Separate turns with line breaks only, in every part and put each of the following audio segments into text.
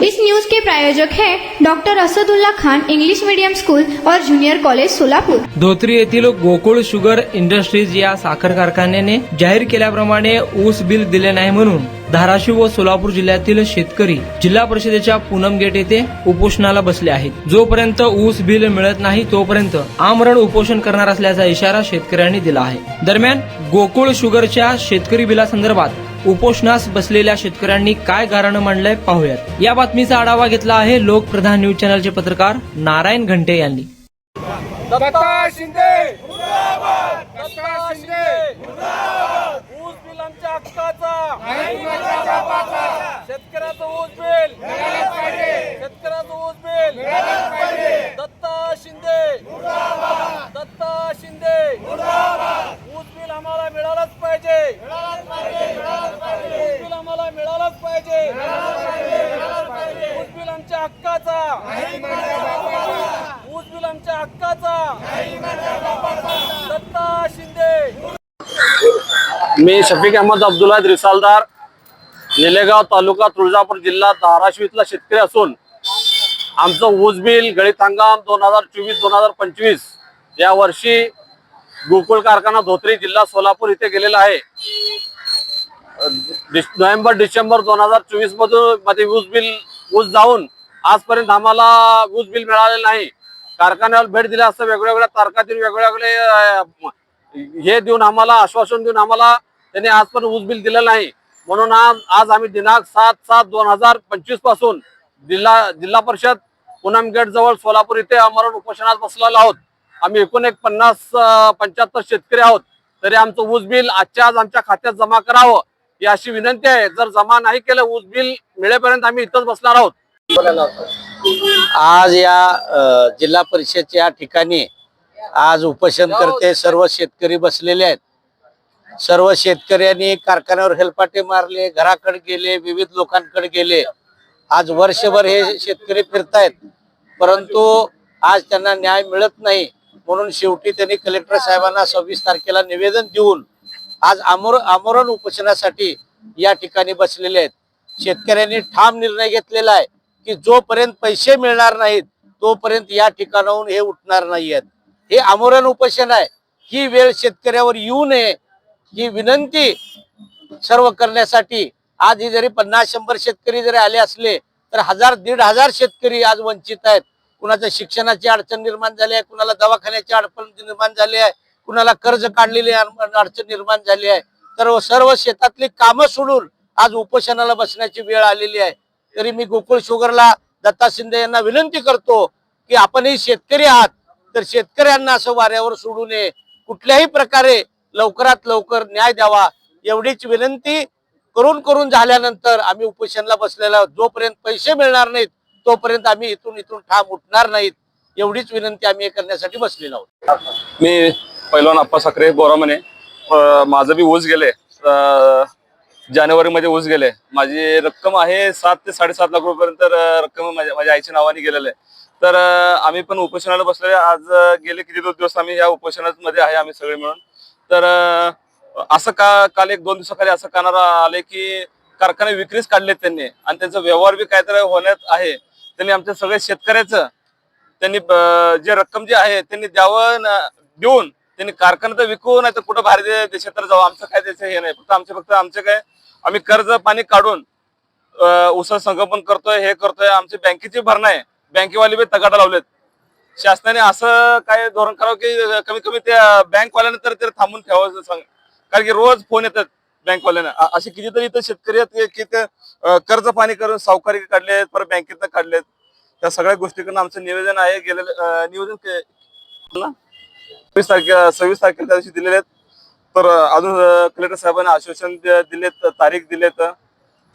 इस news के प्रायोजक हैं doctor Asadullah Khan English medium school और जूनियर कॉलेज सोलापूर।
धोत्री येथील गोकुळ शुगर इंडस्ट्रीज या साखर कारखान्याने जाहीर केल्याप्रमाणे ऊस बिल दिले नाही म्हणून धाराशिव व सोलापूर जिल्ह्यातील शेतकरी जिल्हा परिषदेच्या पूनम गेट येथे उपोषणाला बसले आहेत। जोपर्यंत ऊस बिल मिळत नाही तोपर्यंत आमरण उपोषण करणार असल्याचा इशारा शेतकऱ्यांनी दिला आहे। दरम्यान गोकुळ शुगरच्या शेतकरी बिलासंदर्भात उपोषणास बसलेल्या शेतकऱ्यांनी काय गाऱ्हाणे मांडलंय पाहूयात। या बातमीचा आढावा घेतला आहे लोकप्रधान न्यूज चॅनलचे पत्रकार नारायण घंटे यांनी।
दत्ता शिंदे मुर्दाबाद, दत्ता शिंदे मुर्दाबाद। ऊस बिल आमच्या हक्काचा, शेतकऱ्याचं ऊस बिल मिळालंच पाहिजे, शेतकऱ्याचं ऊस बिल मिळालंच पाहिजे। दत्ता शिंदे मुर्दाबाद, दत्ता शिंदे मुर्दाबाद। ऊस बिल आम्हाला मिळालंच पाहिजे, मिळालंच पाहिजे, मिळालंच पाहिजे। ऊस बिल आम्हाला मिळालंच पाहिजे, मिळालंच पाहिजे, मिळालंच पाहिजे। ऊस बिल आमच्या हक्काचा, ऊस बिल आमच्या हक्काचा, दत्ता शिंदे।
मी शफीक अहमद अब्दुल्ला रिसालदार, निलेगाव तालुका, तुळजापूर जिल्हा, धाराशिव इथला शेतकरी असून आमचं ऊस बिल गळीत हंगाम 2024-2025 या वर्षी गोकुळ कारखाना धोत्री जिल्हा सोलापूर इथे गेलेला आहे। नोव्हेंबर-डिसेंबर 2024 मध्ये ऊस जाऊन आजपर्यंत आम्हाला ऊस बिल मिळालेलं नाही। कारखान्यावर भेट दिल्या असं वेगवेगळ्या तारखातील वेगवेगळे हे देऊन आम्हाला आश्वासन देऊन आम्हाला त्यांनी आजपर्यंत ऊस बिल दिलेलं नाही। म्हणून आज आम्ही दिनांक 7/7/2025 पासून जिल्हा परिषद पूनम गेट जवळ सोलापूर इथे आमरण उपोषणात बसलेलो आहोत। आम्ही एकूण 50-75 शेतकरी आहोत। तरी आमचं ऊस बिल आजच्या आज आमच्या खात्यात जमा करावं ही अशी विनंती आहे। जर जमा नाही केलं ऊस बिल मिळेपर्यंत आम्ही इथंच बसणार आहोत।
आज या जिल्हा परिषदच्या ठिकाणी आज उपोषण करते सर्व शेतकरी बसलेले आहेत। सर्व शेतकऱ्यांनी कारखान्यावर हेलपाटे मारले, घराकडे गेले, विविध लोकांकडे गेले। आज वर्षभर हे शेतकरी फिरतायत, परंतु आज त्यांना न्याय मिळत नाही। म्हणून शेवटी त्यांनी कलेक्टर साहेबांना 26 तारखेला निवेदन देऊन आज आमरण उपोषणासाठी या ठिकाणी बसलेले आहेत। शेतकऱ्यांनी ठाम निर्णय घेतलेला आहे की जोपर्यंत पैसे मिळणार नाहीत तोपर्यंत या ठिकाणाहून हे उठणार नाहीयेत। हे आमरण उपोषण आहे। ही वेळ शेतकऱ्यावर येऊ नये ही विनंती सर्व करण्यासाठी आज ही जरी 50-100 शेतकरी जरी आले असले तर 1000-1500 शेतकरी आज वंचित आहेत। कुणाच्या शिक्षणाची अडचण निर्माण झाली आहे, कुणाला दवाखान्याची अडचण निर्माण झाली आहे, कुणाला कर्ज काढलेली अडचण निर्माण झाली आहे। तर सर्व शेतातली कामं सोडून आज उपोषणाला बसण्याची वेळ आलेली आहे। तरी मी गोकुळ शुगरला दत्ता शिंदे यांना विनंती करतो की आपणही शेतकरी आहात तर शेतकऱ्यांना असं वाऱ्यावर सोडू नये, कुठल्याही प्रकारे लवकरात लवकर न्याय द्यावा एवढीच विनंती करून झाल्यानंतर आम्ही उपोषणाला बसलेला आहोत। जोपर्यंत पैसे मिळणार नाहीत तोपर्यंत आम्ही इथून ठाम उठणार नाहीत एवढीच विनंती आम्ही करण्यासाठी बसलेलो आहोत।
मी पैलवान आप्पा साखरे बोरामणे, माझं बी ऊस गेले, जानेवारी मध्ये ऊस गेले। माझी रक्कम आहे 7 ते 7.5 लाख रुपयापर्यंत रक्कम माझ्या आईच्या नावाने गेलेलं आहे। तर आम्ही पण उपोषणाला बसले। आज गेले किती दिवस आम्ही या उपोषणामध्ये आहे आम्ही सगळे मिळून। तर असं काल 1-2 दिवसाखाली असं कानावर आले की कारखाने विक्रीच काढलेत त्यांनी आणि त्यांचा व्यवहार बी काहीतरी होण्यात आहे। त्यांनी आमच्या सगळ्या शेतकऱ्याचं त्यांनी जे रक्कम जे आहे त्यांनी देऊन त्यांनी कारखाना तर विकू नाही तर कुठं बाहेर देशात तर जाऊ, आमचं काय त्याचं हे नाही। फक्त आमचे काय आम्ही कर्ज पाणी काढून ऊस संगोपन करतोय, हे करतोय। आमची बँकेची भरणा आहे, बँकेवाले बी तगाडा लावलेत। शासनाने असं काय धोरण करावं की कमीत कमी त्या बँकवाल्यांना तर ते थांबून ठेवायचं सांग, कारण की रोज फोन येतात बँकवाल्यांना। असे कितीतरी इथं शेतकरी आहेत की ते कर्ज पाणी करून सावकारी काढलेत, परत बँकेतनं काढलेत। त्या सगळ्या गोष्टीकडून आमचं निवेदन आहे निवेदन 26 तारखेला त्या दिवशी दिलेले आहेत। तर अजून कलेक्टर साहेबांनी आश्वासन दिलेत, तारीख दिलेत,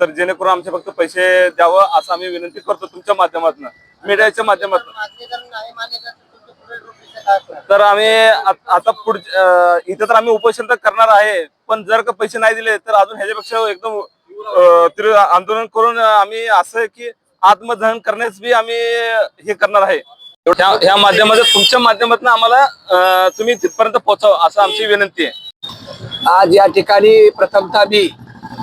तर जेणेकरून आमचे फक्त पैसे द्यावं असं आम्ही विनंती करतो तुमच्या माध्यमातून, मीडियाच्या माध्यमातून। तर आम्ही आता इथं तर आम्ही उपोषण तर करणार आहे, पण जर का पैसे नाही दिले तर अजून ह्याच्यापेक्षा एकदम तीव्र आंदोलन करून आम्ही असं की आत्मदहन करण्यास बी आम्ही हे करणार आहे। ह्या माध्यमातून तुमच्या माध्यमातून आम्हाला तुम्ही तिथपर्यंत पोहोचावं असं आमची विनंती आहे।
आज या ठिकाणी प्रथमतः मी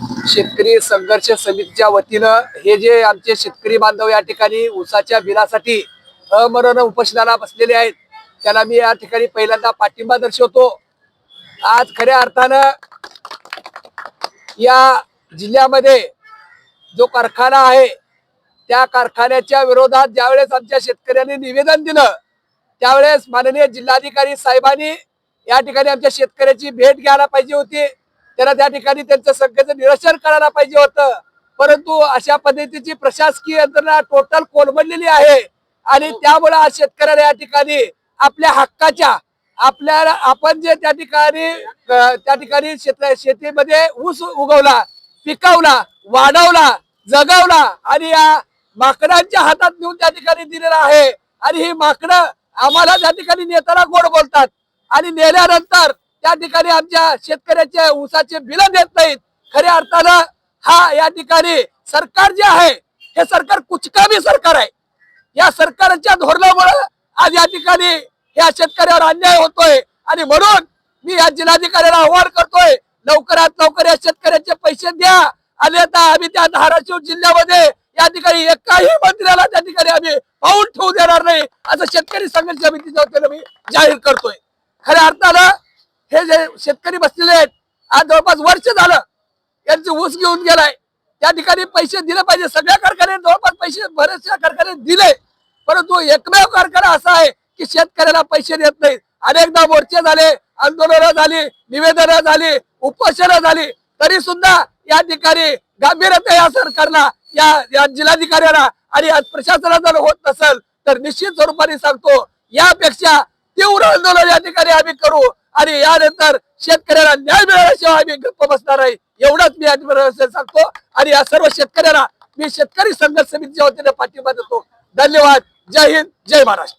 शेतकरी संघर्ष समितीच्या वतीनं हे जे आमचे शेतकरी बांधव या ठिकाणी ऊसाच्या बिलासाठी अमरण उपोषणाला बसलेले आहेत त्याला मी या ठिकाणी पहिल्यांदा पाठिंबा दर्शवतो। आज खऱ्या अर्थानं या जिल्ह्यामध्ये जो कारखाना आहे त्या कारखान्याच्या विरोधात ज्यावेळेस आमच्या शेतकऱ्यांनी निवेदन दिलं त्यावेळेस माननीय जिल्हाधिकारी साहेबांनी या ठिकाणी आमच्या शेतकऱ्याची भेट घ्यायला पाहिजे होती, त्यांना त्या ठिकाणी त्यांचं शंकेचं निरसन करायला पाहिजे होतं। परंतु अशा पद्धतीची प्रशासकीय यंत्रणा टोटल कोलमडलेली आहे आणि त्यामुळे आज शेतकऱ्याला या ठिकाणी आपल्या हक्काच्या आपल्याला आपण जे त्या ठिकाणी शेतीमध्ये ऊस उगवला, पिकवला, वाढवला, जगवला आणि या माकडांच्या हातात नेऊन त्या ठिकाणी दिलेला आहे आणि ही माकडं आम्हाला त्या ठिकाणी नेताना गोड बोलतात आणि नेल्यानंतर त्या ठिकाणी आमच्या शेतकऱ्याच्या ऊसाचे बिल देत नाहीत। खऱ्या अर्थानं हा या ठिकाणी सरकार जे आहे हे सरकार कुचकामी सरकार आहे। या सरकारच्या धोरणामुळे आज या ठिकाणी या शेतकऱ्यावर अन्याय होतोय आणि म्हणून मी या जिल्हाधिकाऱ्याला आवाहन करतोय लवकरात लवकर या शेतकऱ्याचे पैसे द्या आणि आता आम्ही त्या धाराशिव जिल्ह्यामध्ये या ठिकाणी एकाही मंत्र्याला त्या ठिकाणी आम्ही पाऊल ठेवू देणार नाही असं शेतकरी संघर्ष समितीच्या वतीनं मी जाहीर करतोय। खऱ्या अर्थानं हे जे शेतकरी बसलेले आहेत आज जवळपास वर्ष झालं यांचे ऊस घेऊन गेलाय, त्या ठिकाणी पैसे दिले पाहिजे। सगळ्या कारखान्यात जवळपास पैसे बऱ्याचशा कारखान्यात दिले परंतु एकमेव कारखाना असा आहे की शेतकऱ्याला पैसे देत नाहीत। अनेकदा मोर्चे झाले, आंदोलनं झाली, निवेदनं झाली, उपोषणं झाली तरी सुद्धा या ठिकाणी गांभीर्यता या सरकारला या जिल्हाधिकाऱ्याला आणि आज प्रशासनाला जर होत नसेल तर निश्चित स्वरूपाने सांगतो यापेक्षा तीव्र आंदोलन या ठिकाणी आम्ही करू आणि यानंतर शेतकऱ्याला न्याय मिळाल्याशिवाय आम्ही गप्प बसणार आहे एवढंच मी आज सांगतो आणि या सर्व शेतकऱ्यांना मी शेतकरी संघर्ष समितीच्या वतीने पाठिंबा देतो। धन्यवाद। जय हिंद, जय महाराष्ट्र।